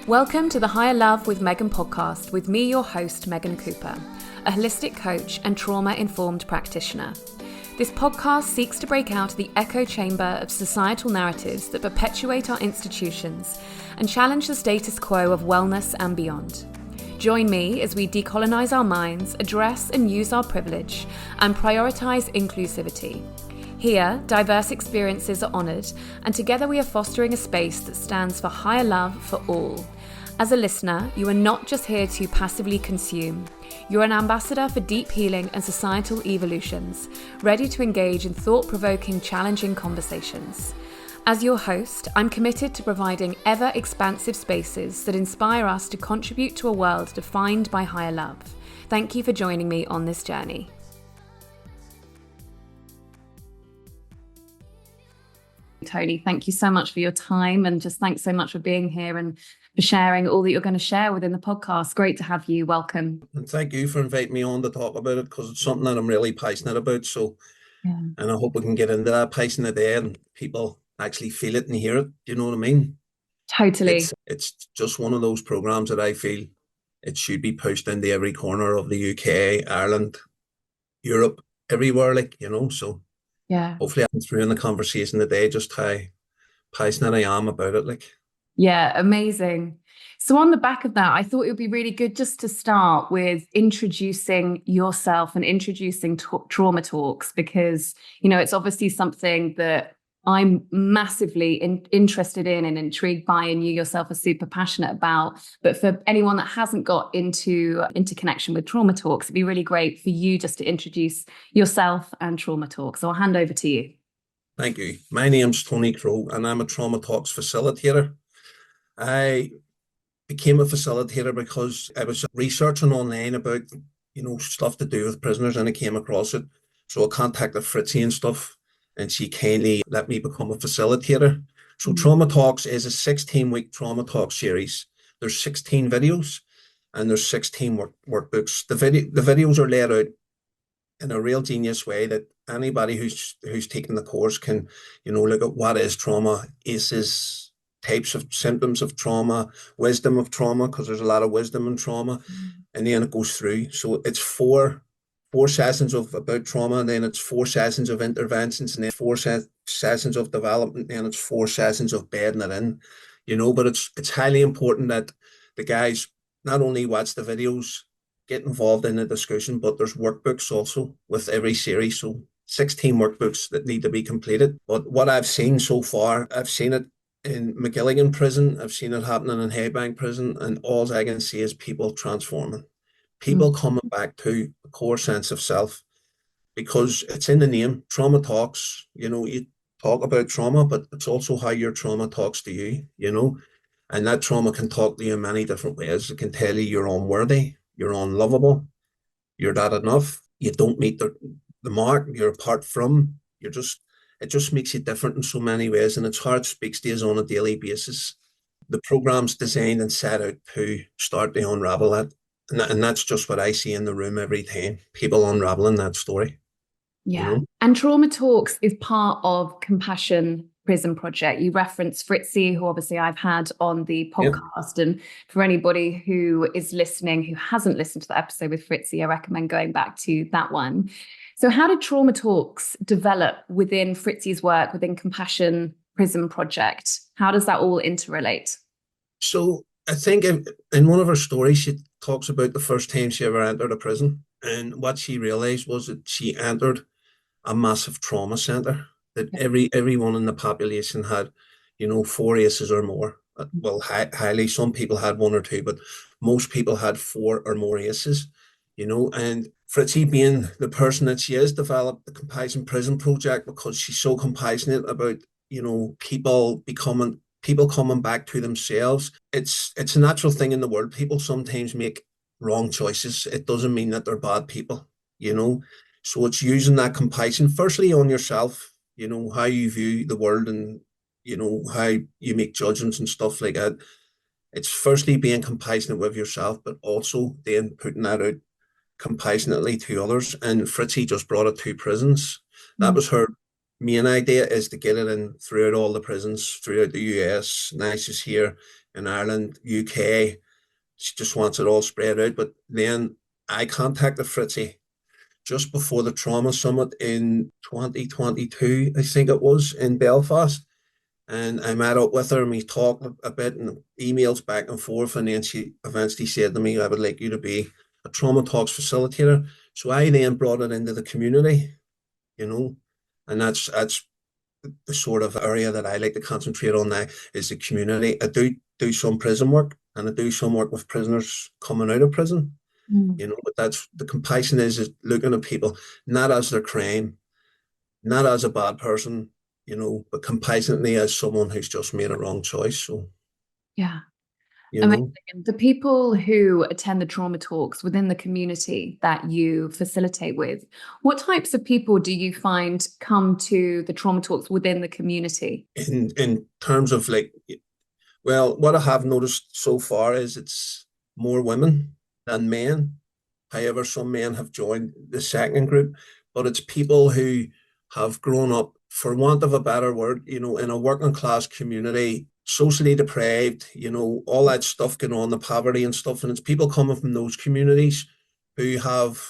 Welcome to the Higher Love with Megan podcast with me, your host, Megan Cooper, a holistic coach and trauma-informed practitioner. This podcast seeks to break out of the echo chamber of societal narratives that perpetuate our institutions and challenge the status quo of wellness and beyond. Join me as we decolonize our minds, address and use our privilege, and prioritize inclusivity. Here, diverse experiences are honoured, and together we are fostering a space that stands for higher love for all. As a listener, you are not just here to passively consume. You're an ambassador for deep healing and societal evolutions, ready to engage in thought-provoking, challenging conversations. As your host, I'm committed to providing ever-expansive spaces that inspire us to contribute to a world defined by higher love. Thank you for joining me on this journey. Tony, thank you so much for your time, and just thanks so much for being here and for sharing all that you're going to share within the podcast. Great to have you. Welcome. And thank you for inviting me on to talk about it, because it's something that I'm really passionate about. And I hope we can get into that passion today and people actually feel it and hear it. You know what I mean? Totally. It's just one of those programs that I feel it should be pushed into every corner of the UK, Ireland, Europe, everywhere, so yeah. Hopefully I'm through in the conversation today just how passionate I am about it. Yeah, amazing. So on the back of that, I thought it would be really good just to start with introducing yourself and introducing Trauma Talks, because, it's obviously something that I'm massively interested in and intrigued by, and you yourself are super passionate about. But for anyone that hasn't got into connection with Trauma Talks, it'd be really great for you just to introduce yourself and Trauma Talks. So I'll hand over to you. Thank you. My name's Tony Crowe, and I'm a Trauma Talks facilitator. I became a facilitator because I was researching online about, stuff to do with prisoners, and I came across it. So I contacted Fritzi and stuff, and she kindly let me become a facilitator. So Trauma Talks is a 16-week Trauma Talk series. There's 16 videos and there's 16 workbooks. The videos are laid out in a real genius way that anybody who's taken the course can, look at what is trauma, ACEs, types of symptoms of trauma, wisdom of trauma, because there's a lot of wisdom in trauma, and then it goes through. So it's four sessions about trauma, and then it's 4 sessions of interventions, and then 4 sessions of development, and it's 4 sessions of bedding it in, but it's highly important that the guys not only watch the videos, get involved in the discussion, but there's workbooks also with every series. So 16 workbooks that need to be completed. But what I've seen so far, I've seen it in McGilligan prison, I've seen it happening in Haybank prison, and all I can see is people transforming. People coming back to a core sense of self, because it's in the name. Trauma Talks, you talk about trauma, but it's also how your trauma talks to you, and that trauma can talk to you in many different ways. It can tell you you're unworthy, you're unlovable, you're not enough, you don't meet the mark, you're apart from, it just makes you different in so many ways, and it's how it speaks to you on a daily basis. The program's designed and set out to start to unravel that. And that's just what I see in the room every time, people unraveling that story. Yeah. And Trauma Talks is part of Compassion Prison Project. You referenced Fritzi, who obviously I've had on the podcast. Yep. And for anybody who is listening, who hasn't listened to the episode with Fritzi, I recommend going back to that one. So how did Trauma Talks develop within Fritzi's work, within Compassion Prison Project? How does that all interrelate? So I think in one of her stories, she talks about the first time she ever entered a prison. And what she realized was that she entered a massive trauma center, that everyone in the population had, 4 ACEs or more. Well, highly, some people had 1 or 2, but most people had 4 or more ACEs, and Fritzi, being the person that she is, developed the Compassion Prison Project because she's so compassionate about, people coming back to themselves. It's a natural thing in the world. People sometimes make wrong choices. It doesn't mean that they're bad people, So it's using that compassion, firstly on yourself, how you view the world and, how you make judgments and stuff like that. It's firstly being compassionate with yourself, but also then putting that out compassionately to others. And Fritzi just brought it to prisons. That was her main idea, is to get it in throughout all the prisons throughout the US. Now she's here in Ireland, UK. She just wants it all spread out. But then I contacted Fritzi just before the trauma summit in 2022, I think it was, in Belfast. And I met up with her and we talked a bit and emails back and forth. And then she eventually said to me, I would like you to be a trauma talks facilitator. So I then brought it into the community, and that's the sort of area that I like to concentrate on now is the community. I do some prison work and I do some work with prisoners coming out of prison, but that's the compassion is looking at people not as their crime, not as a bad person, but compassionately as someone who's just made a wrong choice. So, yeah. you Amazing. know, The people who attend the trauma talks within the community that you facilitate with, what types of people do you find come to the trauma talks within the community? in terms of well, what I have noticed so far is it's more women than men. However, some men have joined the second group, but it's people who have grown up, for want of a better word, in a working class community, socially deprived, all that stuff going on, the poverty and stuff. And it's people coming from those communities who have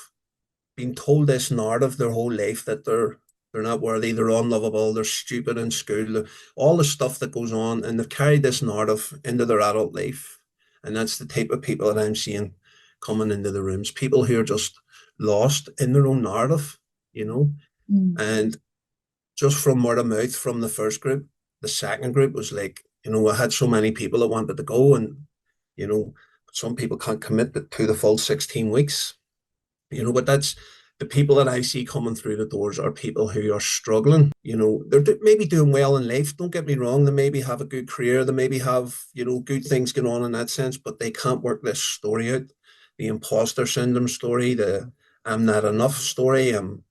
been told this narrative their whole life that they're not worthy, they're unlovable, they're stupid in school, all the stuff that goes on, and they've carried this narrative into their adult life. And that's the type of people that I'm seeing coming into the rooms, people who are just lost in their own narrative, and just from word of mouth from the first group, the second group was like, I had so many people that wanted to go, and some people can't commit to the full 16 weeks, but that's the people that I see coming through the doors are people who are struggling. They're maybe doing well in life. Don't get me wrong. They maybe have a good career. They maybe have, good things going on in that sense, but they can't work this story out. The imposter syndrome story, the I'm not enough story, I'm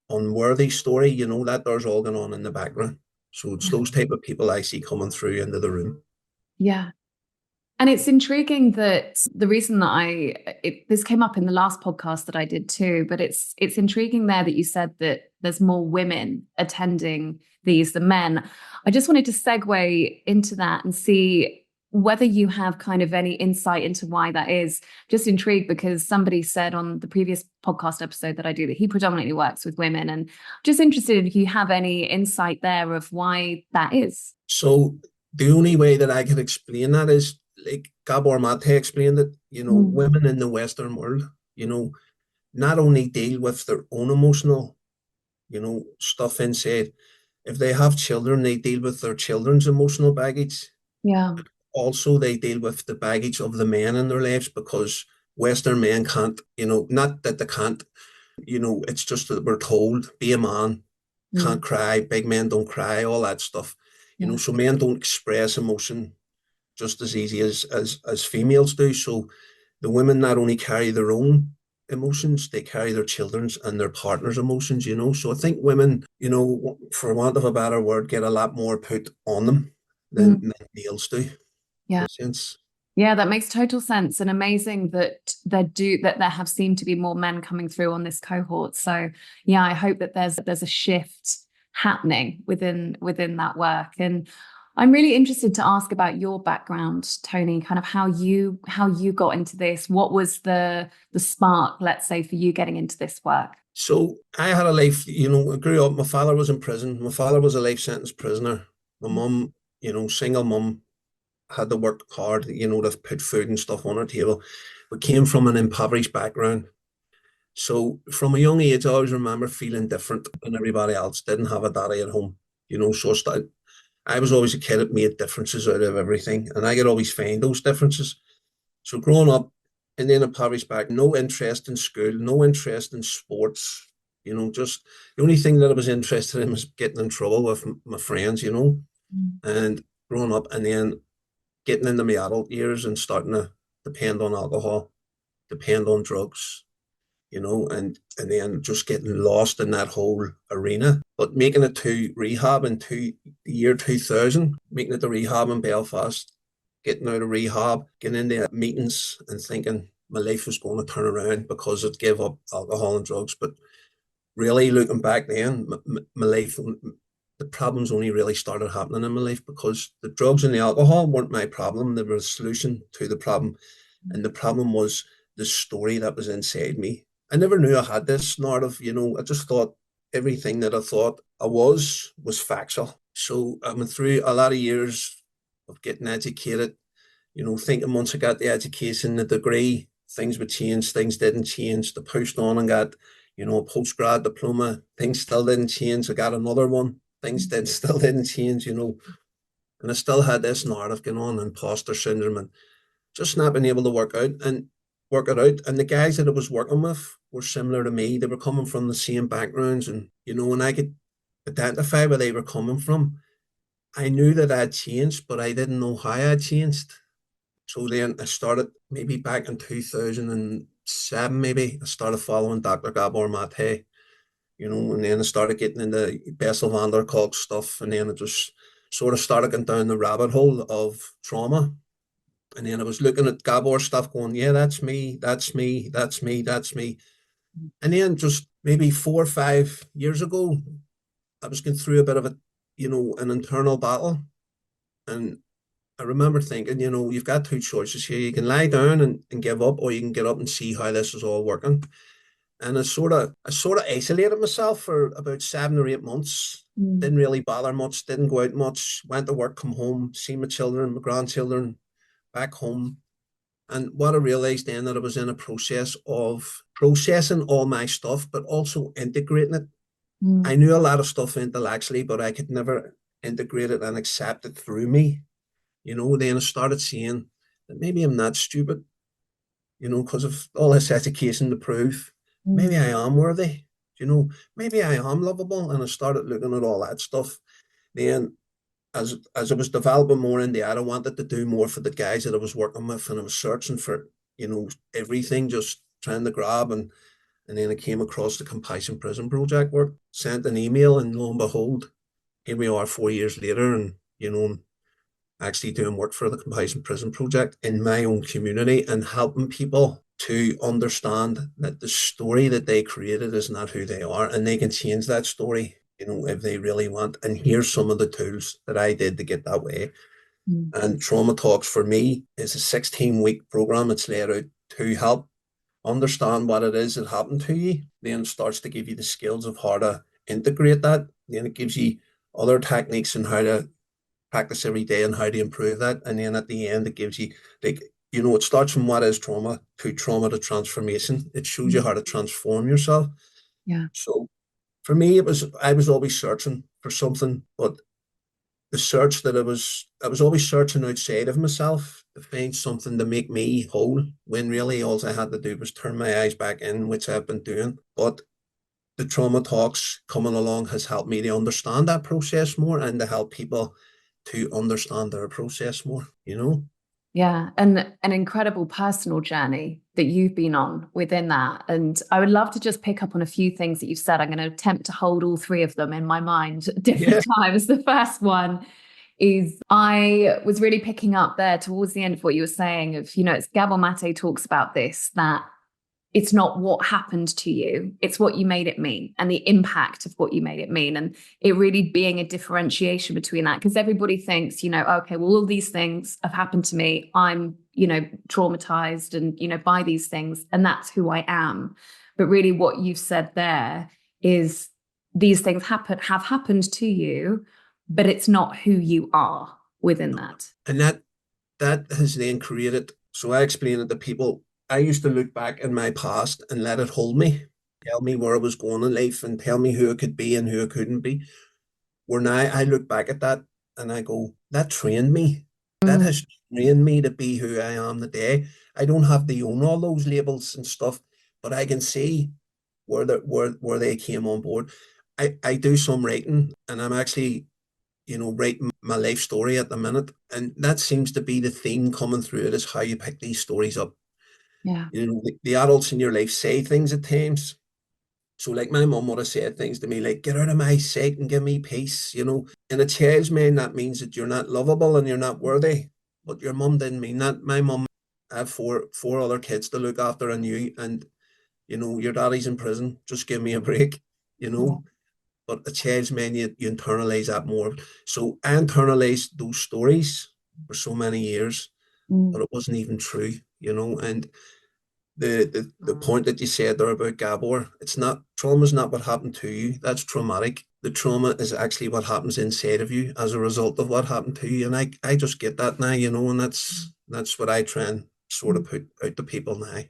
unworthy story, that there's all going on in the background. So it's those type of people I see coming through into the room. Yeah. And it's intriguing that the reason that this came up in the last podcast that I did too, but it's intriguing there that you said that there's more women attending these than men. I just wanted to segue into that and see whether you have kind of any insight into why that is. Just intrigued because somebody said on the previous podcast episode that I do that he predominantly works with women, and just interested if you have any insight there of why that is. So the only way that I can explain that is like Gabor Mate explained it, women in the Western world, not only deal with their own emotional, stuff inside. If they have children, they deal with their children's emotional baggage. Yeah. Also, they deal with the baggage of the men in their lives because Western men can't, not that they can't, it's just that we're told, be a man, can't cry, big men don't cry, all that stuff. So men don't express emotion just as easy as females do. So the women not only carry their own emotions, they carry their children's and their partner's emotions, So I think women, for want of a better word, get a lot more put on them than males do. Yeah. Yeah, that makes total sense, and amazing that there have seemed to be more men coming through on this cohort. So yeah, I hope that there's a shift happening within that work. And I'm really interested to ask about your background, Tony, kind of how you got into this. What was the spark, let's say, for you getting into this work? So I had a life, I grew up, my father was in prison. My father was a life sentence prisoner. My mum, single mum, had to work hard, to put food and stuff on our table. We came from an impoverished background. So from a young age, I always remember feeling different than everybody else. Didn't have a daddy at home, so I was always a kid that made differences out of everything. And I could always find those differences. So growing up in the impoverished back, no interest in school, no interest in sports, just the only thing that I was interested in was getting in trouble with my friends, and growing up and then getting into my adult years and starting to depend on alcohol, depend on drugs, and then just getting lost in that whole arena. But making it to rehab in the year 2000, making it to rehab in Belfast, getting out of rehab, getting into meetings and thinking my life was going to turn around because I'd give up alcohol and drugs. But really looking back then, my life, the problems only really started happening in my life, because the drugs and the alcohol weren't my problem. They were a solution to the problem. And the problem was the story that was inside me. I never knew I had this narrative, I just thought everything that I thought I was factual. So I went through a lot of years of getting educated, thinking once I got the education, the degree, things would change. Things didn't change. I pushed on and got, a post-grad diploma. Things still didn't change. I got another one. Things still didn't change, and I still had this narrative going on, imposter syndrome, and just not being able to work it out. And the guys that I was working with were similar to me. They were coming from the same backgrounds, and when I could identify where they were coming from, I knew that I'd changed, but I didn't know how I'd changed. So then I started, maybe back in 2007, maybe I started following Dr. Gabor Mate, and then I started getting into Bessel van der Kolk stuff, and then I just sort of started going down the rabbit hole of trauma. And then I was looking at Gabor stuff going, yeah, that's me, that's me, that's me, that's me. And then just maybe 4 or 5 years ago, I was going through a bit of an internal battle. And I remember thinking, you've got two choices here. You can lie down and give up, or you can get up and see how this is all working. And I sort of isolated myself for about 7 or 8 months. Didn't really bother much, didn't go out much, went to work, come home, see my children, my grandchildren back home. And what I realized then, that I was in a process of processing all my stuff, but also integrating it. I knew a lot of stuff intellectually, but I could never integrate it and accept it through me. Then I started seeing that maybe I'm not stupid, because of all this education to prove maybe I am worthy, maybe I am lovable. And I started looking at all that stuff. Then as I was developing more in that, I wanted to do more for the guys that I was working with, and I was searching for, everything, just trying to grab. And then I came across the Compassion Prison Project work, sent an email, and lo and behold, here we are 4 years later, and, actually doing work for the Compassion Prison Project in my own community, and helping people to understand that the story that they created is not who they are, and they can change that story, if they really want. And here's some of the tools that I did to get that way. And Trauma Talks for me is a 16-week program. It's laid out to help understand what it is that happened to you. Then starts to give you the skills of how to integrate that. Then it gives you other techniques on how to practice every day and how to improve that. And then at the end, it gives you, it starts from what is trauma to transformation. It shows you how to transform yourself. Yeah. So for me, I was always searching for something, but the search that I was always searching outside of myself to find something to make me whole, when really all I had to do was turn my eyes back in, which I've been doing. But the Trauma Talks coming along has helped me to understand that process more, and to help people to understand their process more, Yeah, and an incredible personal journey that you've been on within that. And I would love to just pick up on a few things that you've said. I'm going to attempt to hold all three of them in my mind at different times. The first one is, I was really picking up there towards the end of what you were saying of, it's Gabor Mate talks about this, that it's not what happened to you, it's what you made it mean, and the impact of what you made it mean. And it really being a differentiation between that, because everybody thinks, okay, well, all these things have happened to me. I'm, traumatized and, by these things, and that's who I am. But really what you've said there is, these things have happened to you, but it's not who you are within that. And that has then created, so I explain it to people. I used to look back in my past and let it hold me, tell me where I was going in life, and tell me who I could be and who I couldn't be. Where now I look back at that and I go, that trained me. That has trained me to be who I am today. I don't have to own all those labels and stuff, but I can see where they came on board. I do some writing, and I'm actually, writing my life story at the minute. And that seems to be the theme coming through it, is how you pick these stories up. Yeah. The adults in your life say things at times. So like my mum would have said things to me like, get out of my sight and give me peace, In a child's mind, that means that you're not lovable and you're not worthy. But your mum didn't mean that. My mum had four other kids to look after, and you, and, your daddy's in prison. Just give me a break, Yeah. but a child's mind, you internalize that more. So I internalized those stories for so many years, but it wasn't even true, and the point that you said there about Gabor, it's not, trauma's not what happened to you. That's traumatic. The trauma is actually what happens inside of you as a result of what happened to you. And I just get that now, and that's what I try and sort of put out to people now.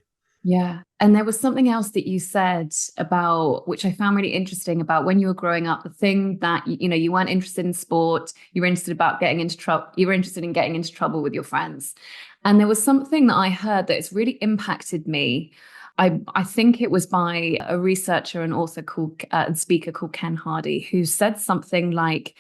Yeah. And there was something else that you said about, which I found really interesting, about when you were growing up, the thing that, you weren't interested in sport, you were interested about getting into trouble, you were interested in getting into trouble with your friends. And there was something that I heard that has really impacted me. I think it was by a researcher and author called and speaker called Ken Hardy, who said something like,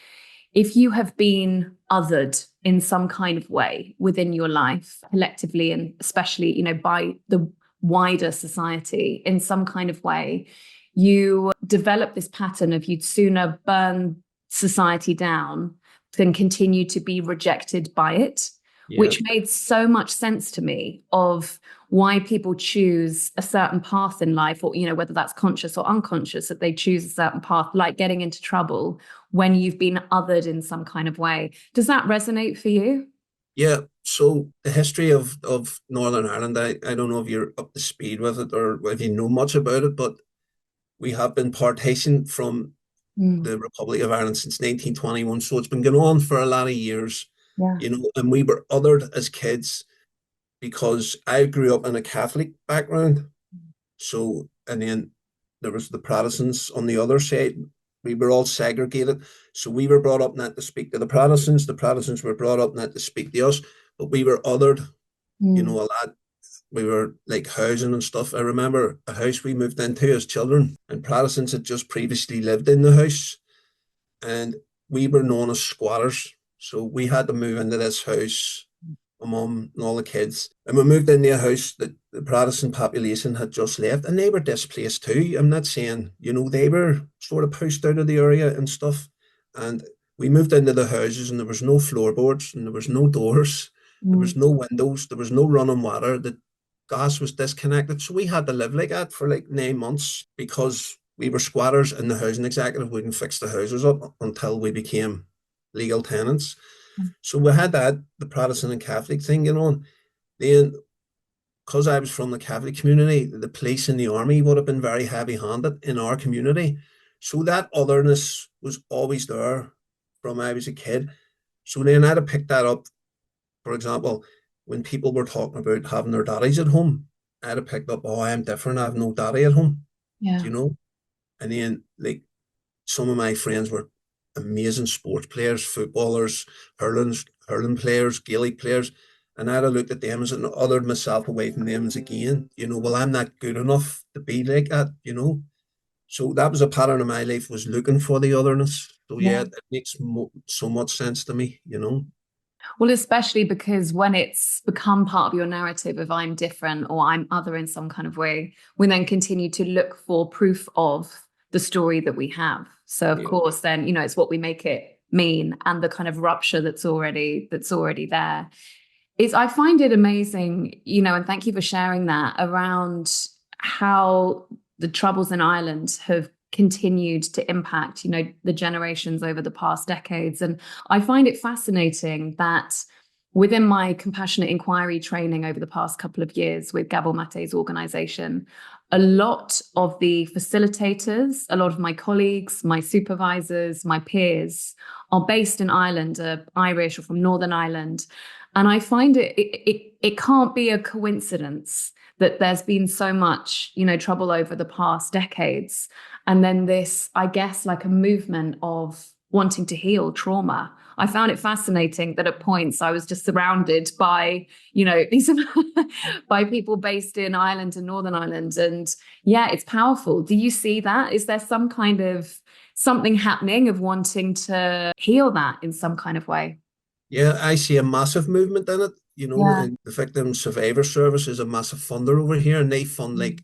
if you have been othered in some kind of way within your life, collectively, and especially, by the wider society in some kind of way, you develop this pattern of you'd sooner burn society down than continue to be rejected by it. Yeah. Which made so much sense to me of why people choose a certain path in life, or, whether that's conscious or unconscious, that they choose a certain path, like getting into trouble when you've been othered in some kind of way. Does that resonate for you? Yeah, so the history of Northern Ireland, I don't know if you're up to speed with it or if you know much about it, but we have been partitioned from the Republic of Ireland since 1921. So it's been going on for a lot of years, and we were othered as kids because I grew up in a Catholic background. So, and then there was the Protestants on the other side. We were all segregated. So we were brought up not to speak to the Protestants. The Protestants were brought up not to speak to us, but we were othered, a lot. We were like housing and stuff. I remember a house we moved into as children, and Protestants had just previously lived in the house, and we were known as squatters. So we had to move into this house, my mum and all the kids. And we moved into a house that the Protestant population had just left, and they were displaced too. I'm not saying, they were sort of pushed out of the area and stuff. And we moved into the houses, and there was no floorboards, and there was no doors, there was no windows, there was no running water. The gas was disconnected. So we had to live like that for like 9 months because we were squatters, and the housing executive wouldn't fix the houses up until we became legal tenants. So we had that, the Protestant and Catholic thing going on. Then, because I was from the Catholic community, the police and the army would have been very heavy-handed in our community. So that otherness was always there from I was a kid. So then I had to pick that up. For example, when people were talking about having their daddies at home, I had to pick up, oh, I'm different, I have no daddy at home. Yeah. And then, like, some of my friends were amazing sports players, footballers, hurling players, Gaelic players, and I'd have looked at them as an othered myself away from them as again, well, I'm not good enough to be like that, So that was a pattern of my life, was looking for the otherness. So yeah, it makes so much sense to me, Well, especially because when it's become part of your narrative of I'm different or I'm other in some kind of way, we then continue to look for proof of the story that we have. So of course, then, it's what we make it mean, and the kind of rupture that's already there. I find it amazing, and thank you for sharing that, around how the Troubles in Ireland have continued to impact, the generations over the past decades. And I find it fascinating that within my compassionate inquiry training over the past couple of years with Gabor Mate's organization, a lot of the facilitators, a lot of my colleagues, my supervisors, my peers are based in Ireland, Irish or from Northern Ireland. And I find it can't be a coincidence that there's been so much, trouble over the past decades. And then this, I guess, like a movement of wanting to heal trauma. I found it fascinating that at points I was just surrounded by, these by people based in Ireland and Northern Ireland. And yeah, it's powerful. Do you see that? Is there some kind of something happening of wanting to heal that in some kind of way? Yeah, I see a massive movement in it, and the Victim Survivor Service is a massive funder over here, and they fund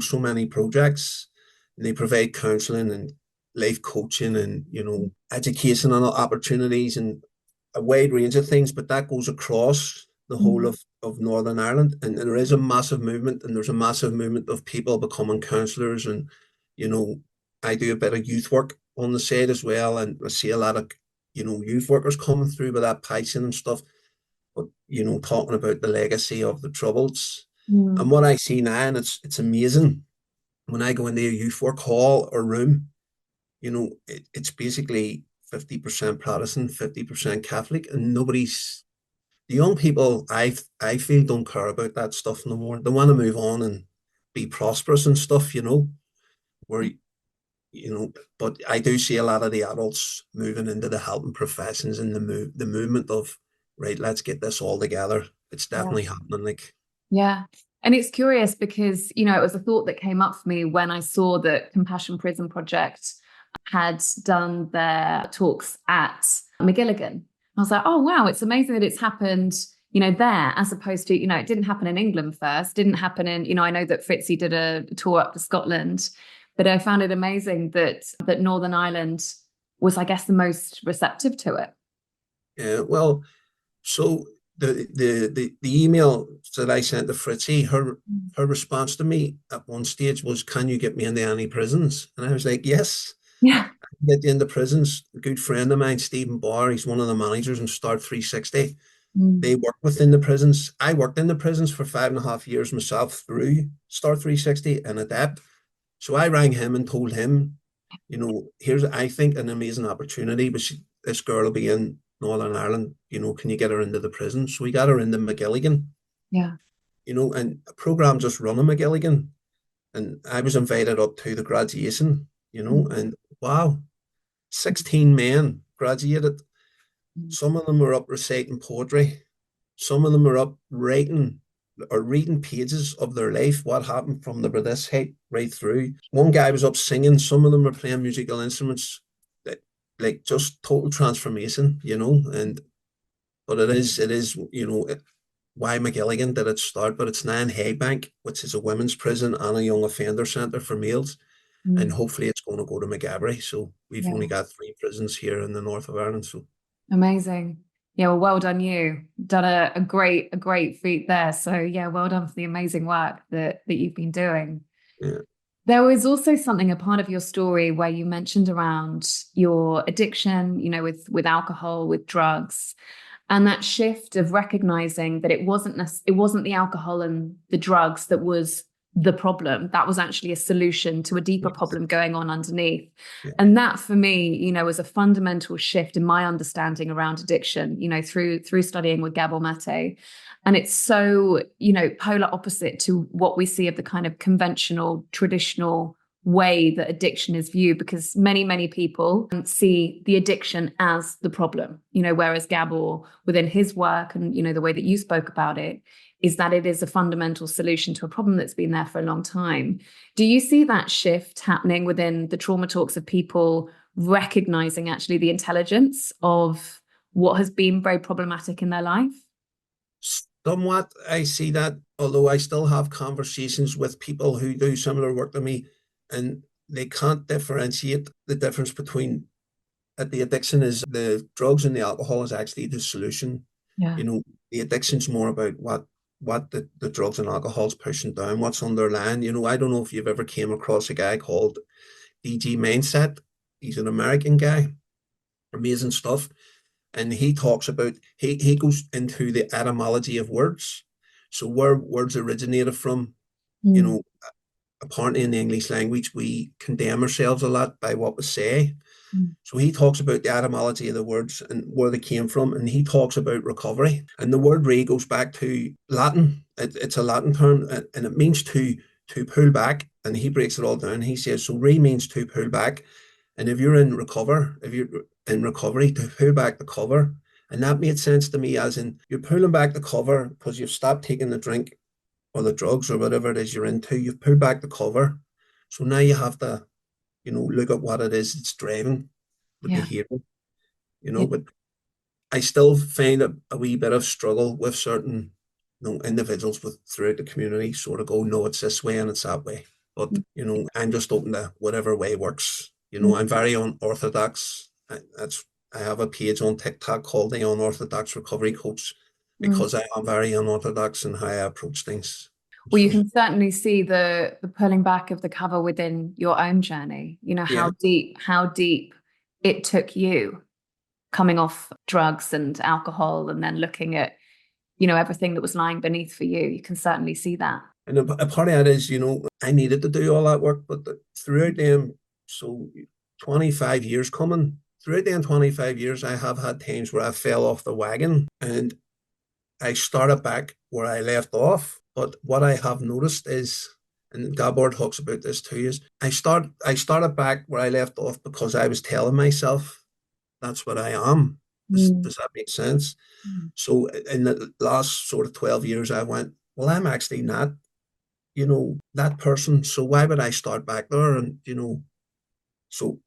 so many projects, and they provide counselling and life coaching and, education and opportunities and a wide range of things, but that goes across the whole of Northern Ireland. And there is a massive movement, and there's a massive movement of people becoming counsellors. And, I do a bit of youth work on the side as well, and I see a lot of, youth workers coming through with that passion and stuff, but, talking about the legacy of the Troubles. And what I see now, and it's amazing, when I go into a youth work hall or room, it's basically 50% Protestant, 50% Catholic, and the young people, I feel, don't care about that stuff no more. They want to move on and be prosperous and stuff, where, but I do see a lot of the adults moving into the helping professions and the movement of, right, let's get this all together. It's definitely happening. Like, yeah. And it's curious because, it was a thought that came up for me when I saw that Compassion Prison Project had done their talks at McGilligan. I was like, oh, wow, it's amazing that it's happened, there, as opposed to, it didn't happen in England first, didn't happen in, I know that Fritzi did a tour up to Scotland, but I found it amazing that Northern Ireland was, I guess, the most receptive to it. Yeah, well, so the email that I sent to Fritzi, her response to me at one stage was, "Can you get me into any prisons?" And I was like, "Yes, Yeah. I can get you into prisons." A good friend of mine, Stephen Barr, he's one of the managers in Start 360. They work within the prisons. I worked in the prisons for 5.5 years myself through Start 360 and Adapt. So I rang him and told him, here's, I think, an amazing opportunity, but this girl will be in Northern Ireland, can you get her into the prison? So we got her into McGilligan. Yeah. And a program just run in McGilligan. And I was invited up to the graduation, and wow, 16 men graduated. Some of them were up reciting poetry. Some of them were up writing or reading pages of their life, what happened from the this height right through. One guy was up singing. Some of them were playing musical instruments. Like just total transformation, but it is, why McGilligan did it start, but it's now in Haybank, which is a women's prison and a young offender centre for males. And hopefully it's going to go to McGabry. So we've only got 3 prisons here in the north of Ireland. So amazing. Yeah, well done you. Done a great feat there. So yeah, well done for the amazing work that you've been doing. Yeah. There was also something, a part of your story where you mentioned around your addiction, with alcohol, with drugs, and that shift of recognizing that it wasn't the alcohol and the drugs that was the problem. That was actually a solution to a deeper problem going on underneath. Yeah. And that for me, was a fundamental shift in my understanding around addiction, through studying with Gabor Mate. And it's so, polar opposite to what we see of the kind of conventional, traditional way that addiction is viewed, because many people see the addiction as the problem, whereas Gabor, within his work and, the way that you spoke about it, is that it is a fundamental solution to a problem that's been there for a long time. Do you see that shift happening within the trauma talks of people recognizing actually the intelligence of what has been very problematic in their life? Somewhat, I see that, although I still have conversations with people who do similar work to me, and they can't differentiate the difference between the addiction is the drugs and the alcohol is actually the solution. Yeah. The addiction's more about what the drugs and alcohol's pushing down, what's underlying. I don't know if you've ever came across a guy called DG Mindset. He's an American guy, amazing stuff. And he talks about, he goes into the etymology of words. So where words originated from, apparently in the English language, we condemn ourselves a lot by what we say. So he talks about the etymology of the words and where they came from, and he talks about recovery. And the word re goes back to Latin. It's a Latin term, and it means to pull back. And he breaks it all down. He says, so re means to pull back. And if you're in recovery, to pull back the cover. And that made sense to me, as in you're pulling back the cover because you've stopped taking the drink or the drugs or whatever it is you're into. You've pulled back the cover. So now you have to, look at what it is that's driving the behavior, but I still find a wee bit of struggle with certain individuals throughout the community sort of go, no, it's this way and it's that way. But, I'm just open to whatever way works. I'm very unorthodox. I have a page on TikTok called the Unorthodox Recovery Coach because I am very unorthodox in how I approach things. Well, you So can certainly see the pulling back of the cover within your own journey. You know, yeah, how deep it took you coming off drugs and alcohol and then looking at, you know, everything that was lying beneath for you. You can certainly see that. and a part of that is, I needed to do all that work, but throughout them, so 25 years coming, throughout them 25 years, I have had times where I fell off the wagon and I started back where I left off. But what I have noticed is, and Gabor talks about this too, is I started back where I left off because I was telling myself that's what I am. Mm. Does that make sense? Mm. So in the last sort of 12 years, I went, well, I'm actually not, that person. So why would I start back there? And, so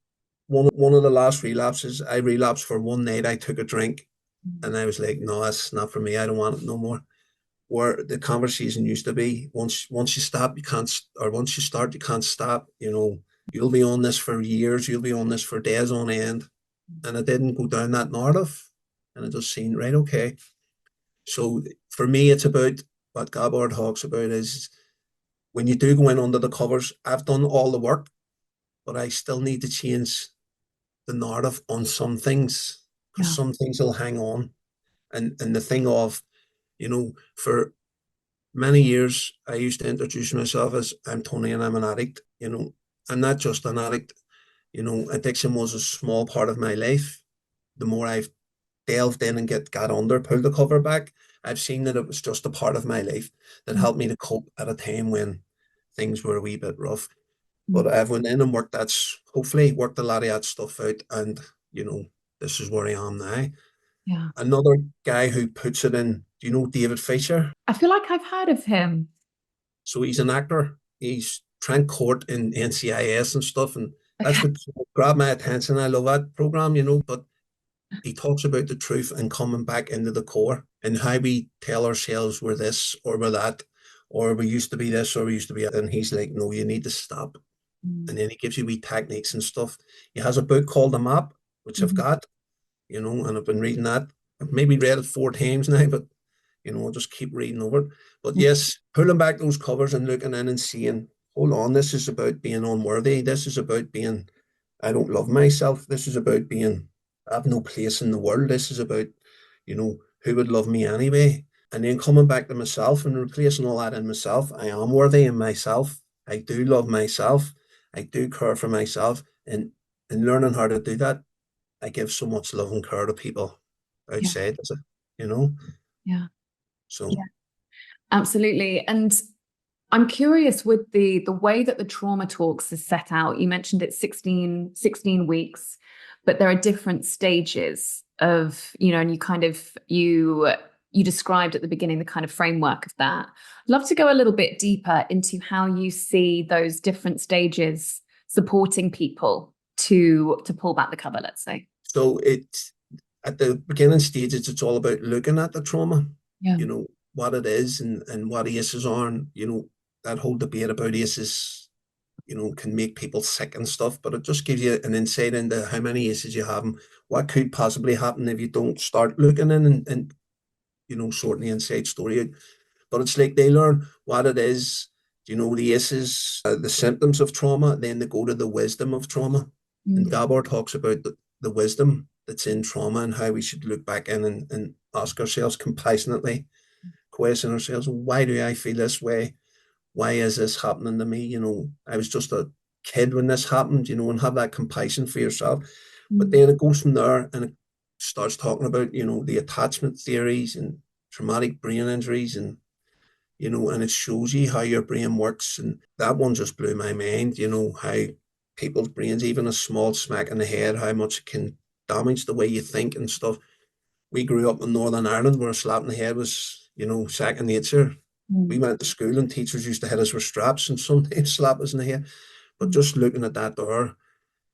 one of the last relapses, I relapsed for one night. I took a drink Mm. and I was like, no, that's not for me. I don't want it no more. Where the conversation used to be, once you stop, you can't, or once you start, you can't stop. You'll be on this for years. You'll be on this for days on end. And I didn't go down that narrative. And I just seen, right, okay. So for me, it's about what Gabor talks about is when you do go in under the covers, I've done all the work, but I still need to change the narrative on some things because Yeah. some things will hang on. And the thing of, for many years, I used to introduce myself as I'm Tony and I'm an addict. I'm not just an addict. Addiction was a small part of my life. The more I've delved in and got under, pulled the cover back, I've seen that it was just a part of my life that Mm. helped me to cope at a time when things were a wee bit rough. But Mm. I've went in and hopefully worked a lot of that stuff out, and this is where I am now. Yeah. Another guy who puts it in, do you know David Fisher? I feel like I've heard of him. So he's an actor. He's Trent Court in NCIS and stuff, and that's Okay. what grabbed my attention. I love that program, but he talks about the truth and coming back into the core and how we tell ourselves we're this or we're that, or we used to be this or we used to be that. And he's like, no, you need to stop. Mm. And then he gives you wee techniques and stuff. He has a book called The Map, which I've Mhm. got, and I've been reading that. I've maybe read it 4 times now, but I'll just keep reading over it. But Mm. yes, pulling back those covers and looking in and seeing, hold on, this is about being unworthy. This is about being, I don't love myself. This is about being, I have no place in the world. This is about, who would love me anyway? And then coming back to myself and replacing all that in myself. I am worthy in myself. I do love myself. I do care for myself. And learning how to do that, I give so much love and care to people Yeah. outside, you know? Yeah. So Yeah. Absolutely. And I'm curious with the way that the trauma talks is set out. You mentioned it's 16 weeks, but there are different stages of, and you described at the beginning the kind of framework of that. I'd love to go a little bit deeper into how you see those different stages supporting people to pull back the cover, let's say. So it's at the beginning stages, it's all about looking at the trauma, Yeah. what it is and what ACEs are. And, that whole debate about ACEs, can make people sick and stuff, but it just gives you an insight into how many ACEs you have and what could possibly happen if you don't start looking in and sorting the inside story out. But it's like they learn what it is, the ACEs, the symptoms of trauma, then they go to the wisdom of trauma. And Mm. Gabor talks about the wisdom that's in trauma and how we should look back in and ask ourselves compassionately, question ourselves, why do I feel this way? Why is this happening to me? I was just a kid when this happened, and have that compassion for yourself. But Mm. then it goes from there and it starts talking about, the attachment theories and traumatic brain injuries and it shows you how your brain works. And that one just blew my mind, how people's brains, even a small smack in the head, how much it can damage the way you think and stuff. We grew up in Northern Ireland where a slap in the head was, second nature. We Mm. went to school and teachers used to hit us with straps and sometimes slap us in the head. But Mm. just looking at that there,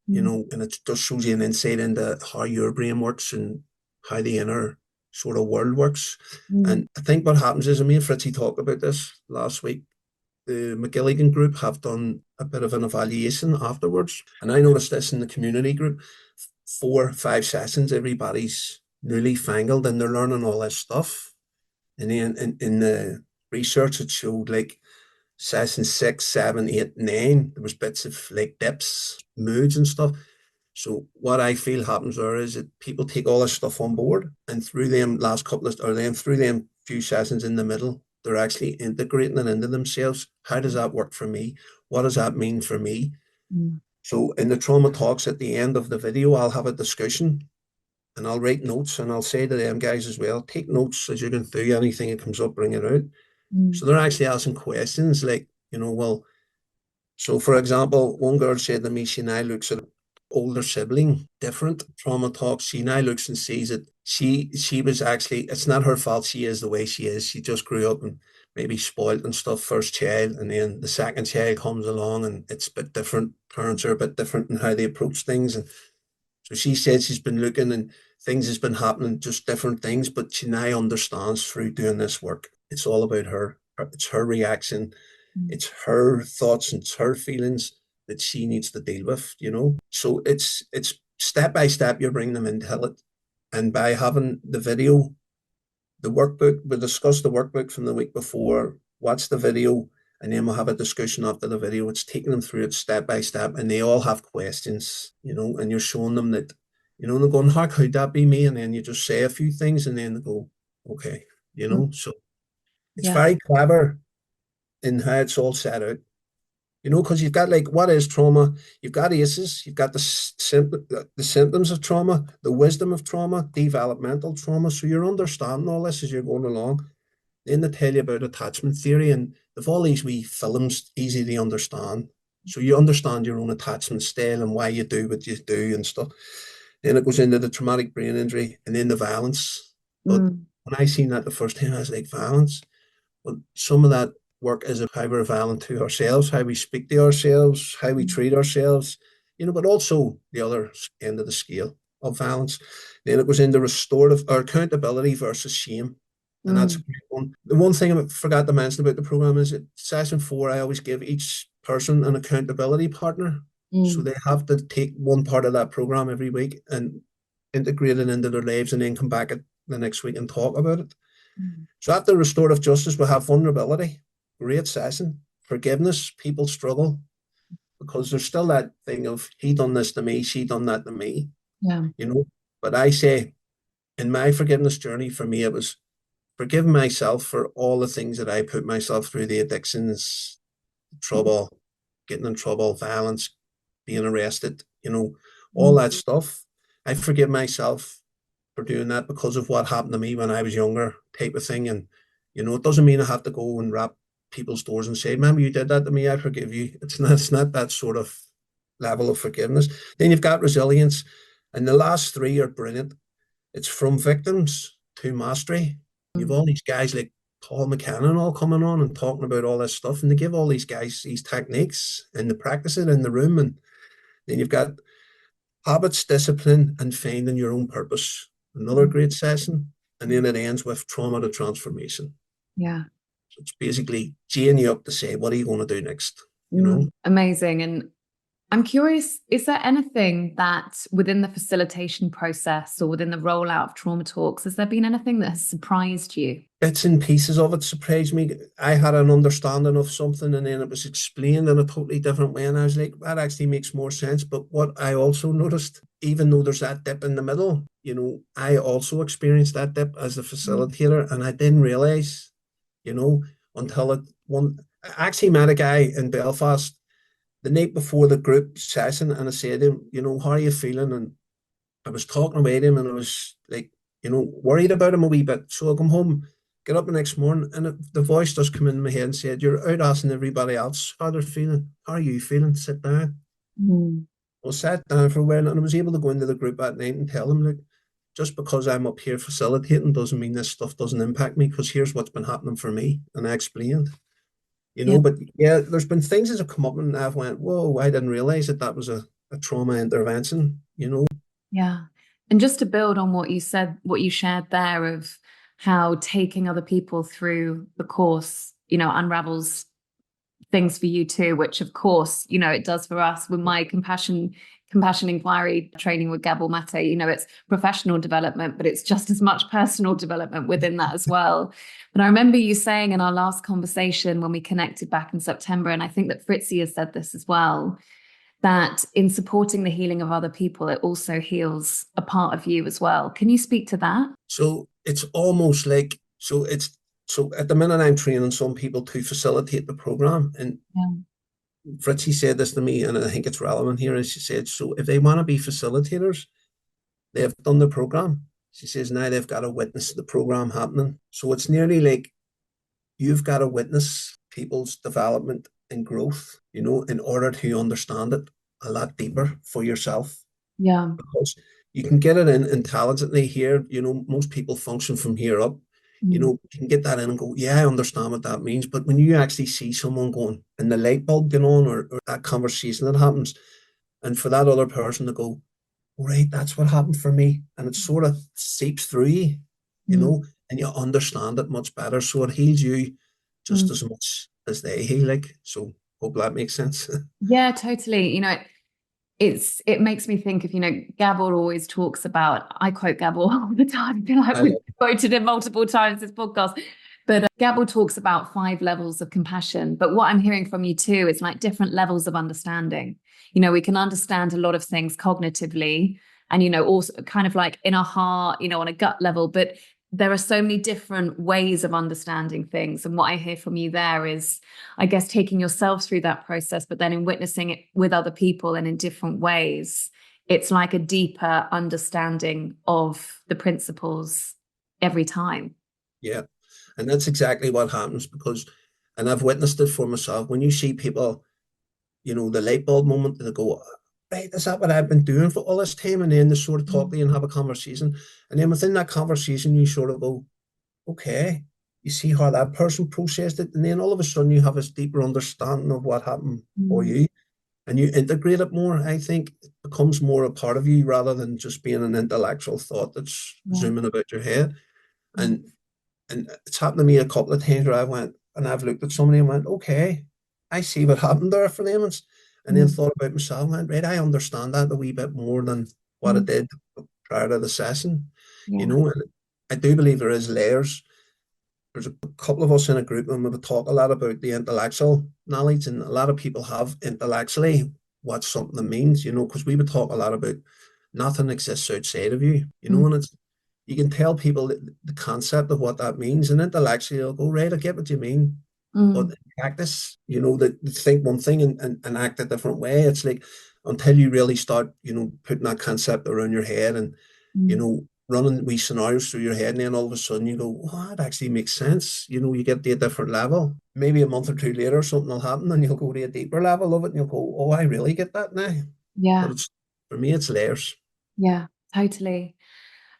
Mm. and it just shows you an insight into how your brain works and how the inner sort of world works. Mm. And I think what happens is, and me and Fritzi talked about this last week, the McGilligan group have done a bit of an evaluation afterwards. And I noticed this in the community group, 4, 5 sessions, everybody's newly fangled and they're learning all this stuff. And then in the research, it showed like session 6, 7, 8, 9, there was bits of like dips, moods and stuff. So what I feel happens there is that people take all this stuff on board, and through them last couple of, or then through them few sessions in the middle, they're actually integrating it into themselves. How does that work for me? What does that mean for me? Mm. So in the trauma talks at the end of the video, I'll have a discussion and I'll write notes, and I'll say to them guys as well, take notes as you can through anything that comes up, bring it out. Mm. So they're actually asking questions like, well, so for example, one girl said to me, she now looks at older sibling different. Trauma talks, she now looks and sees it. She was actually, it's not her fault she is the way she is. She just grew up and maybe spoiled and stuff, first child, and then the second child comes along and it's a bit different. Parents are a bit different in how they approach things. And so she said she's been looking and things has been happening, just different things, but she now understands through doing this work. It's all about her. It's her reaction. Mm. It's her thoughts and it's her feelings that she needs to deal with. So it's step by step you're bringing them into it. And by having the video, the workbook, we discuss the workbook from the week before, watch the video, and then we'll have a discussion after the video. It's taking them through it step by step, and they all have questions, and you're showing them that, they're going, how could that be me? And then you just say a few things, and then they go, okay. So it's Yeah. very clever in how it's all set out. Because you've got like, what is trauma? You've got ACEs, you've got the symptoms of trauma, the wisdom of trauma, developmental trauma. So you're understanding all this as you're going along. Then they tell you about attachment theory, and they've all these wee films easy to understand. So you understand your own attachment style and why you do what you do and stuff. Then it goes into the traumatic brain injury and then the violence. But Mm. when I seen that the first time, I was like, violence? Well, some of that work is how we're violent to ourselves, how we speak to ourselves, how we treat ourselves, but also the other end of the scale of violence. Then it goes into restorative or accountability versus shame. And that's a Mm. great one. The one thing I forgot to mention about the program is that session 4, I always give each person an accountability partner. So Mm. they have to take one part of that program every week and integrate it into their lives and then come back at the next week and talk about it. Mm. So after restorative justice, we have vulnerability, great session, forgiveness. People struggle because there's still that thing of he done this to me, she done that to me, Yeah. you know. But I say in my forgiveness journey, for me, it was forgiving myself for all the things that I put myself through, the addictions, trouble, getting in trouble, violence, being arrested, all Mm. that stuff. I forgive myself for doing that because of what happened to me when I was younger, type of thing. And, it doesn't mean I have to go and rap people's doors and say, remember you did that to me, I forgive you. It's not that sort of level of forgiveness. Then you've got resilience. And the last three are brilliant. It's from victims to mastery. You've all these guys like Paul McCann all coming on and talking about all this stuff, and they give all these guys these techniques and they practice it in the room. And then you've got habits, discipline, and finding your own purpose. Another great session. And then it ends with trauma to transformation. Yeah. So it's basically geeing you up to say, what are you going to do next? Amazing. And I'm curious, is there anything that within the facilitation process or within the rollout of trauma talks, has there been anything that has surprised you? Bits and pieces of it surprised me. I had an understanding of something and then it was explained in a totally different way. And I was like, that actually makes more sense. But what I also noticed, even though there's that dip in the middle, I also experienced that dip as the facilitator. And I didn't realize, until I actually met a guy in Belfast the night before the group session, and I said to him, how are you feeling? And I was talking about him, and I was like, worried about him a wee bit. So I come home, get up the next morning, and the voice just come in my head and said, "You're out asking everybody else how they're feeling. How are you feeling? Sit down." Mm. Well, sat down for a while, and I was able to go into the group at night and tell them, look, just because I'm up here facilitating doesn't mean this stuff doesn't impact me, because here's what's been happening for me. And I explained. Yeah. But yeah, there's been things that have come up and I've went, whoa, I didn't realize that was a trauma intervention. Yeah. And just to build on what you said, what you shared there of how taking other people through the course, unravels things for you too, which of course, it does for us with my compassion compassion inquiry training with Gabor Mate, it's professional development, but it's just as much personal development within that as well. But I remember you saying in our last conversation when we connected back in September, and I think that Fritzi has said this as well, that in supporting the healing of other people, it also heals a part of you as well. Can you speak to that? So it's almost like, so at the minute I'm training some people to facilitate the program, and Fritzi said this to me, and I think it's relevant here. And she said, so if they want to be facilitators, they have done the program. She says, now they've got to witness the program happening. So it's nearly like you've got to witness people's development and growth, in order to understand it a lot deeper for yourself. Yeah. Because you can get it in intelligently here. Most people function from here up. You can get that in and go, yeah, I understand what that means. But when you actually see someone going and the light bulb going on, or that conversation that happens, and for that other person to go, right, that's what happened for me. And it sort of seeps through you, and you understand it much better. So it heals you just as much as they heal. So hope that makes sense. Yeah, totally. It makes me think of, Gabor always talks about, I quote Gabor all the time, I feel like we've quoted him multiple times this podcast, but Gabor talks about 5 levels of compassion. But what I'm hearing from you too is like different levels of understanding. We can understand a lot of things cognitively and, also kind of like in our heart, on a gut level, but there are so many different ways of understanding things. And what I hear from you there is, I guess, taking yourself through that process, but then in witnessing it with other people and in different ways, it's like a deeper understanding of the principles every time. Yeah. And that's exactly what happens and I've witnessed it for myself. When you see people, the light bulb moment, they go, right, is that what I've been doing for all this time? And then they sort of talk to you and have a conversation. And then within that conversation, you sort of go, okay, you see how that person processed it. And then all of a sudden you have this deeper understanding of what happened for you. And you integrate it more. I think it becomes more a part of you rather than just being an intellectual thought that's zooming about your head. And it's happened to me a couple of times where I went and I've looked at somebody and went, okay, I see what happened there for them. And then thought about myself and went, right, I understand that a wee bit more than what I did prior to the session. And I do believe there is layers. There's a couple of us in a group and we would talk a lot about the intellectual knowledge, and a lot of people have intellectually what something means, because we would talk a lot about nothing exists outside of you, and you can tell people the concept of what that means, and intellectually they'll go, right, I get what you mean. But in practice, they think one thing and act a different way. It's like until you really start, putting that concept around your head and, running wee scenarios through your head, and then all of a sudden you go, oh, that actually makes sense. You get to a different level. Maybe a month or two later, something will happen and you'll go to a deeper level of it and you'll go, oh, I really get that now. Yeah. But for me, it's layers. Yeah, totally.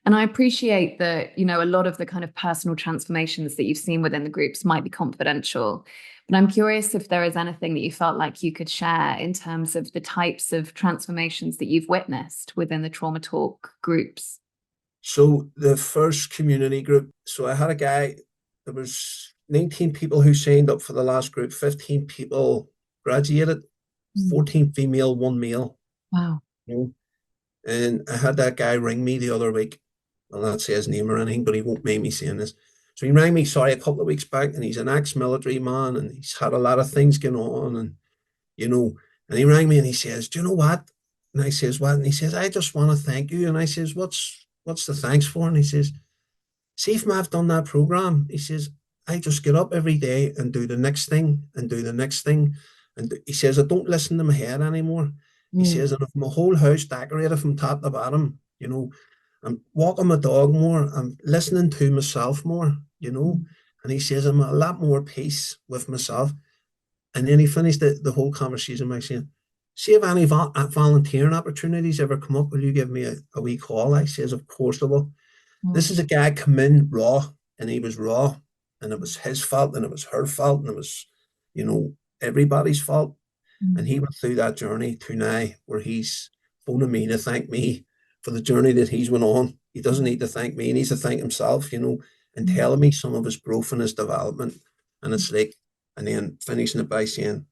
And I appreciate that, a lot of the kind of personal transformations that you've seen within the groups might be confidential. But I'm curious if there is anything that you felt like you could share in terms of the types of transformations that you've witnessed within the Trauma Talk groups. So the first community group, so I had a guy, there was 19 people who signed up for the last group, 15 people graduated, 14 female, 1 male. Wow. And I had that guy ring me the other week. I'll not say his name or anything, but he won't mind me saying this. So he rang me, a couple of weeks back, and he's an ex-military man, and he's had a lot of things going on, and, and he rang me and he says, do you know what? And I says, what? And he says, I just want to thank you. And I says, what's the thanks for? And he says, see, if I've done that program, he says, I just get up every day and do the next thing and do the next thing. And he says, I don't listen to my head anymore. He says, and if my whole house decorated from top to bottom, I'm walking my dog more, I'm listening to myself more, and he says, I'm a lot more peace with myself. And then he finished the whole conversation by saying, see if any volunteering opportunities ever come up, will you give me a wee call? I says, of course I will. This is a guy come in raw, and he was raw, and it was his fault, and it was her fault, and it was, everybody's fault. And he went through that journey to now where he's phoning me to thank me for the journey that he's went on. He doesn't need to thank me, he needs to thank himself, and telling me some of his growth and his development. And it's like, and then finishing it by saying,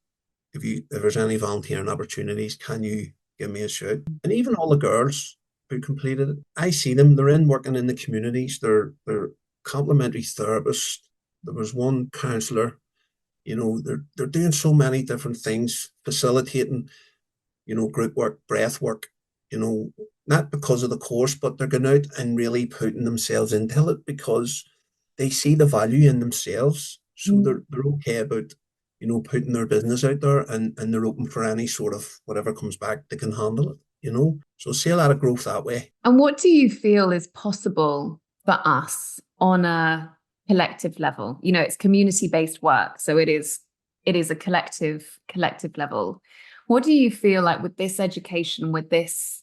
if there's any volunteering opportunities, can you give me a shout. And even all the girls who completed it, I see them, they're in working in the communities, they're complementary therapists. There was one counsellor, they're doing so many different things, facilitating, group work, breath work, not because of the course, but they're going out and really putting themselves into it because they see the value in themselves. So they're okay about, putting their business out there, and they're open for any sort of whatever comes back, they can handle it. So see a lot of growth that way. And what do you feel is possible for us on a collective level? It's community-based work, so it is a collective level. What do you feel like with this education, with this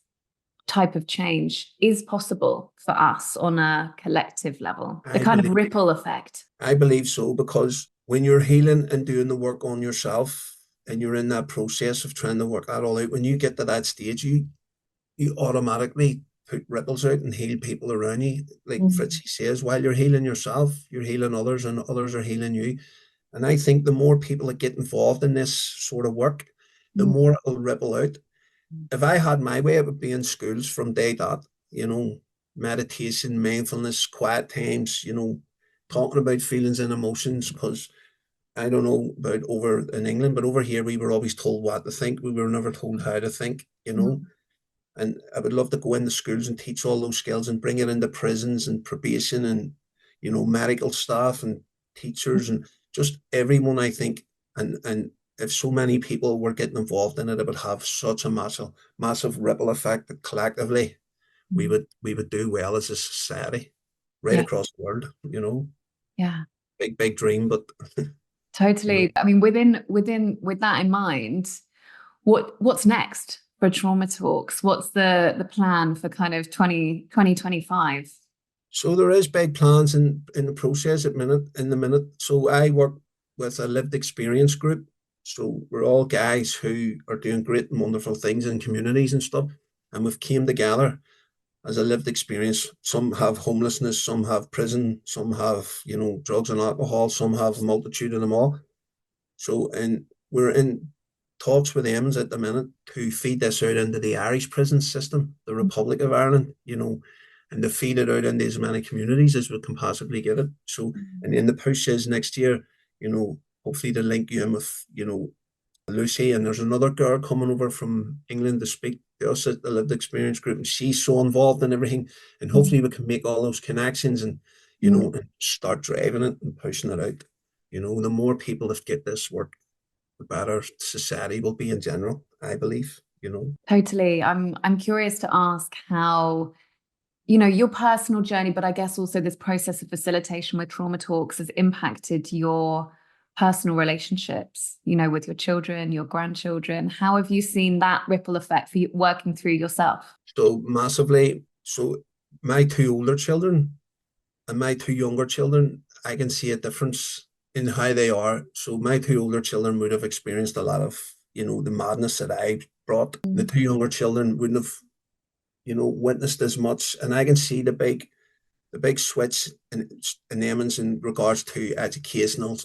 type of change, is possible for us on a collective level? The kind of ripple effect. I believe so, because when you're healing and doing the work on yourself, and you're in that process of trying to work that all out, when you get to that stage, you automatically put ripples out and heal people around you. Like Fritzi says, while you're healing yourself, you're healing others, and others are healing you. And I think the more people that get involved in this sort of work, the more it'll ripple out. If I had my way, it would be in schools from day dot, meditation, mindfulness, quiet times, talking about feelings and emotions, because I don't know about over in England, but over here we were always told what to think. We were never told how to think, And I would love to go into schools and teach all those skills and bring it into prisons and probation and, medical staff and teachers and just everyone, I think. And if so many people were getting involved in it, it would have such a massive ripple effect that collectively we would do well as a society right across the world, Yeah. Big dream, but totally. I mean, with that in mind, what's next for Trauma Talks? What's the plan for kind of 2025? So there is big plans in the process in the minute. So I work with a lived experience group. So we're all guys who are doing great and wonderful things in communities and stuff. And we've came together as a lived experience. Some have homelessness, some have prison, some have, drugs and alcohol, some have a multitude of them all. So, and we're in talks with them at the minute to feed this out into the Irish prison system, the Republic of Ireland, and to feed it out into as many communities as we can possibly get it. So, and then the push is next year, hopefully to link you in with, Lucy, and there's another girl coming over from England to speak to us at the lived experience group, and she's so involved in everything, and hopefully we can make all those connections and, and start driving it and pushing it out. The more people that get this work, the better society will be in general, I believe, Totally. I'm curious to ask how, your personal journey, but I guess also this process of facilitation with Trauma Talks has impacted your personal relationships, with your children, your grandchildren. How have you seen that ripple effect for you working through yourself? So massively. So my two older children and my two younger children, I can see a difference in how they are. So my two older children would have experienced a lot of, the madness that I brought. The two younger children wouldn't have, witnessed as much. And I can see the big switch in them in regards to educational,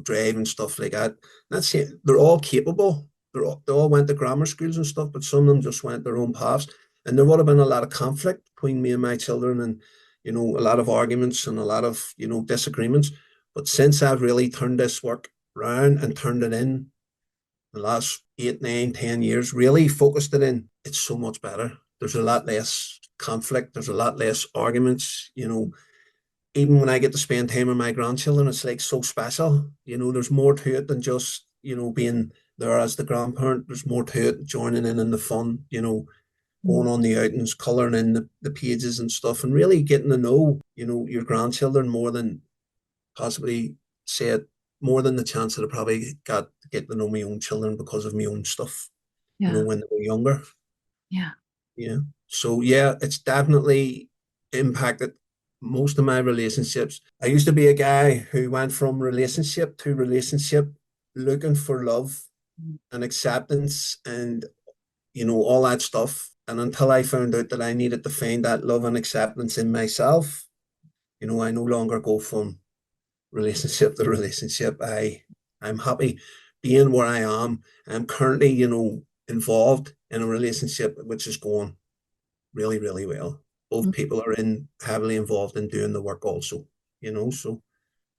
drive and stuff like that. That's it. They're all capable. They all went to grammar schools and stuff, but some of them just went their own paths. And there would have been a lot of conflict between me and my children, and a lot of arguments and a lot of disagreements. But since I've really turned this work around and turned it in the last 8, 9, 10 years, really focused it in, it's so much better. There's a lot less conflict. There's a lot less arguments. Even when I get to spend time with my grandchildren, it's like so special. There's more to it than just, being there as the grandparent. There's more to it, joining in the fun, going on the outings, colouring in the pages and stuff, and really getting to know, your grandchildren more than possibly more than the chance that I probably got to get to know my own children because of my own stuff, when they were younger. Yeah. Yeah. So yeah, it's definitely impacted most of my relationships. I used to be a guy who went from relationship to relationship looking for love and acceptance and, all that stuff. And until I found out that I needed to find that love and acceptance in myself, I no longer go from relationship to relationship. I'm happy being where I am. I'm currently, involved in a relationship which is going really, really well. Both people are heavily involved in doing the work also, so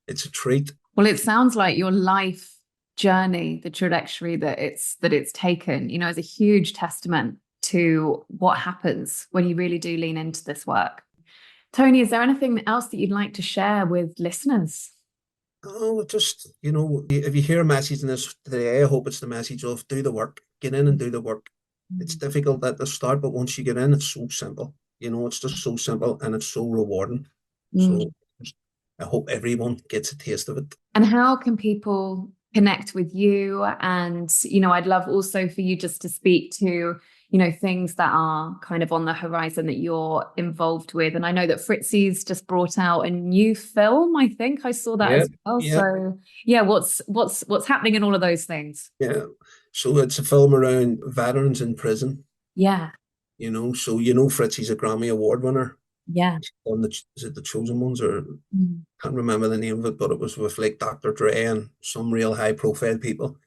it's a treat. Well, it sounds like your life journey, the trajectory that it's taken, is a huge testament to what happens when you really do lean into this work. Tony, is there anything else that you'd like to share with listeners? Oh, just, if you hear a message in this today, I hope it's the message of do the work, get in and do the work. It's difficult at the start, but once you get in, it's so simple. It's just so simple and it's so rewarding. So I hope everyone gets a taste of it. And how can people connect with you? And, I'd love also for you just to speak to, things that are kind of on the horizon that you're involved with. And I know that Fritzi's just brought out a new film. I think I saw that as well. Yeah. So yeah, what's happening in all of those things? Yeah. So it's a film around veterans in prison. Yeah. So Fritzi's a Grammy Award winner. Yeah. Is it The Chosen Ones, or can't remember the name of it, but it was with like Dr. Dre and some real high profile people.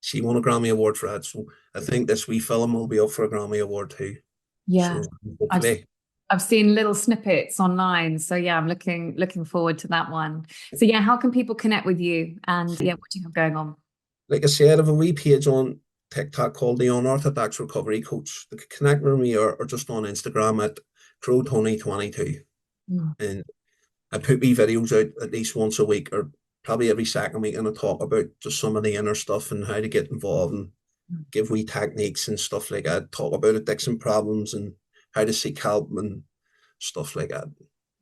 She won a Grammy Award for that. So I think this wee film will be up for a Grammy Award too. Yeah. So hopefully. I've seen little snippets online. So yeah, I'm looking forward to that one. So yeah, how can people connect with you? And yeah, what do you have going on? Like I said, I have a wee page on TikTok called The Unorthodox Recovery Coach. They can connect with me or just on Instagram at Crowe Tony 22. And I put wee videos out at least once a week or probably every second week, and I talk about just some of the inner stuff and how to get involved and give wee techniques and stuff like that. Talk about addiction problems and how to seek help and stuff like that.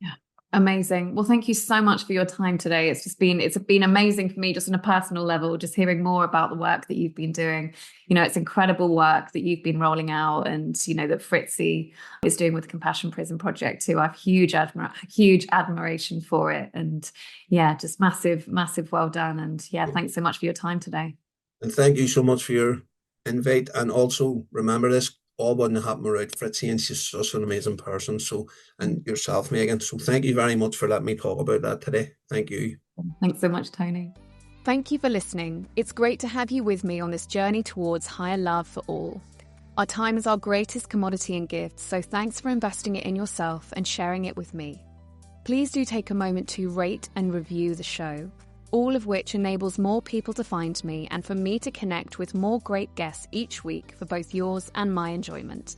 Yeah, amazing. Well, thank you so much for your time today. It's been amazing for me just on a personal level, just hearing more about the work that you've been doing. It's incredible work that you've been rolling out, and that Fritzi is doing with the Compassion Prison Project too. I have huge admiration for it, and yeah, just massive well done. And yeah, thanks so much for your time today. And thank you so much for your invite. And also remember this, all wouldn't happen without Fritzi, and she's such an amazing person. So, and yourself, Megan. So thank you very much for letting me talk about that today. Thank you. Thanks so much, Tony. Thank you for listening. It's great to have you with me on this journey towards higher love for all. Our time is our greatest commodity and gift, so thanks for investing it in yourself and sharing it with me. Please do take a moment to rate and review the show, all of which enables more people to find me and for me to connect with more great guests each week for both yours and my enjoyment.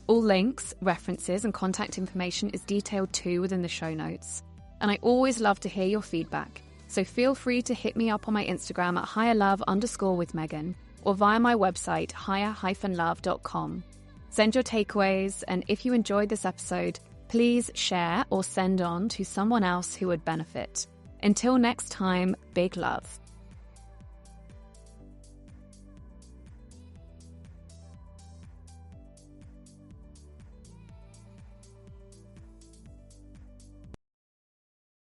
All links, references, and contact information is detailed too within the show notes. And I always love to hear your feedback, so feel free to hit me up on my Instagram at higherlove_with_Megan or via my website higher-love.com. Send your takeaways, and if you enjoyed this episode, please share or send on to someone else who would benefit. Until next time, big love.